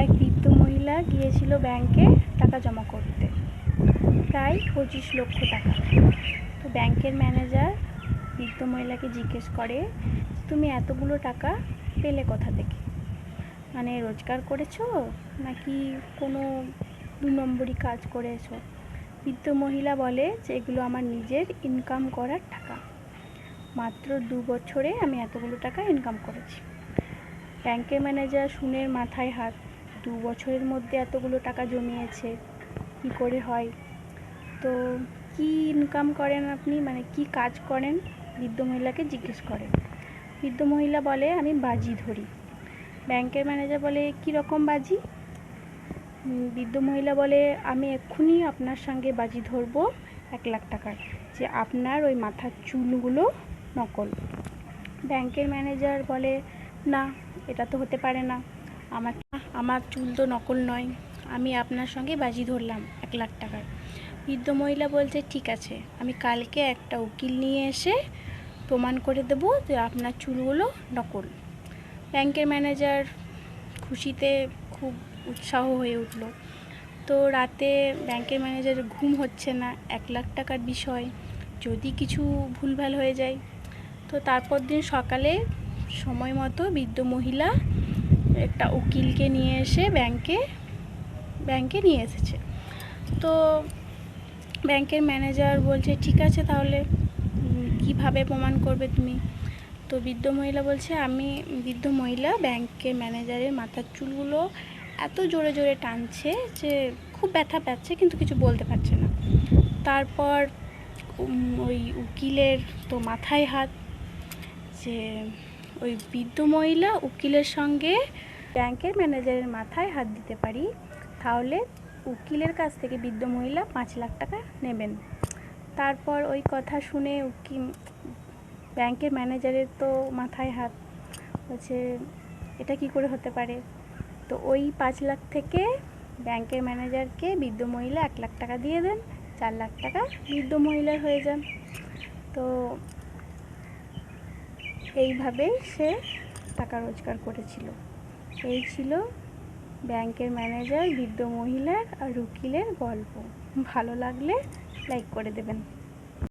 এক বৃদ্ধ মহিলা গিয়েছিল ব্যাংকে টাকা জমা করতে, প্রায় 25 লক্ষ টাকা। তো ব্যাংকের ম্যানেজার বৃদ্ধ মহিলাকে জিজ্ঞেস করে, তুমি এতগুলো টাকা পেলে কোথা থেকে? মানে রোজগার করেছো নাকি কোনো 2 নম্বরি কাজ করেছো? বৃদ্ধ মহিলা বলে যে এগুলো আমার নিজের ইনকাম করার টাকা, মাত্র 2 বছরে আমি এতগুলো টাকা ইনকাম করেছি। ব্যাংকের ম্যানেজার শুনে মাথায় হাত, 2 বছরের মধ্যে এতগুলো টাকা জমিয়েছে, কী করে হয়? তো কি ইনকাম করেন আপনি, মানে কি কাজ করেন? বৃদ্ধ মহিলাকে জিজ্ঞেস করে। বৃদ্ধ মহিলা বলে, আমি বাজি ধরি। ব্যাংকের ম্যানেজার বলে, কী রকম বাজি? বৃদ্ধ মহিলা বলে, আমি এক্ষুনি আপনার সঙ্গে বাজি ধরবো 1 লাখ টাকার, যে আপনার ওই মাথার চুলগুলো নকল। ব্যাংকের ম্যানেজার বলে, না, এটা তো হতে পারে না, আমার চুল তো নকল নয়, আমি আপনার সঙ্গে বাজি ধরলাম 1 লাখ টাকার। বৃদ্ধ মহিলা বলছে, ঠিক আছে, আমি কালকে একটা উকিল নিয়ে এসে প্রমাণ করে দেব যে আপনার চুলগুলো নকল। ব্যাংকের ম্যানেজার খুশিতে খুব উৎসাহ হয়ে উঠল। তো রাতে ব্যাংকের ম্যানেজারের ঘুম হচ্ছে না, 1 লাখ টাকার বিষয়, যদি কিছু ভুলভাল হয়ে যায়। তো তারপর দিন সকালে সময় মতো বৃদ্ধ মহিলা একটা উকিলকে নিয়ে এসে ব্যাংকে নিয়ে এসেছে। তো ব্যাংকের ম্যানেজার বলছে, ঠিক আছে, তাহলে কিভাবে প্রমাণ করবে তুমি? তো বৃদ্ধ মহিলা বলছে, বৃদ্ধ মহিলা ব্যাংকের ম্যানেজারের মাথার চুলগুলো এত জোরে জোরে টানছে যে খুব ব্যথা পাচ্ছে, কিন্তু কিছু বলতে পারছে না। তারপর ওই উকিলের তো মাথায় হাত, যে ওই বৃদ্ধ মহিলা উকিলের সঙ্গে ব্যাংকের ম্যানেজারের মাথায় হাত দিতে পারি, তাহলে উকিলের কাছ থেকে বৃদ্ধ মহিলা 5 লাখ টাকা নেবেন। তারপর ওই কথা শুনে ব্যাংকের ম্যানেজারের তো মাথায় হাত, বলছে এটা কি করে হতে পারে? তো ওই 5 লাখ থেকে ব্যাংকের ম্যানেজারকে বৃদ্ধ মহিলা 1 লাখ টাকা দিয়ে দেন, 4 লাখ টাকা বৃদ্ধ মহিলার হয়ে যান। তো এইভাবেই সে টাকা রোজগার করেছিল। এই ছিল ব্যাংকের ম্যানেজার, বৃদ্ধ মহিলার আর উকিলের গল্প। ভালো লাগলে লাইক করে দেবেন।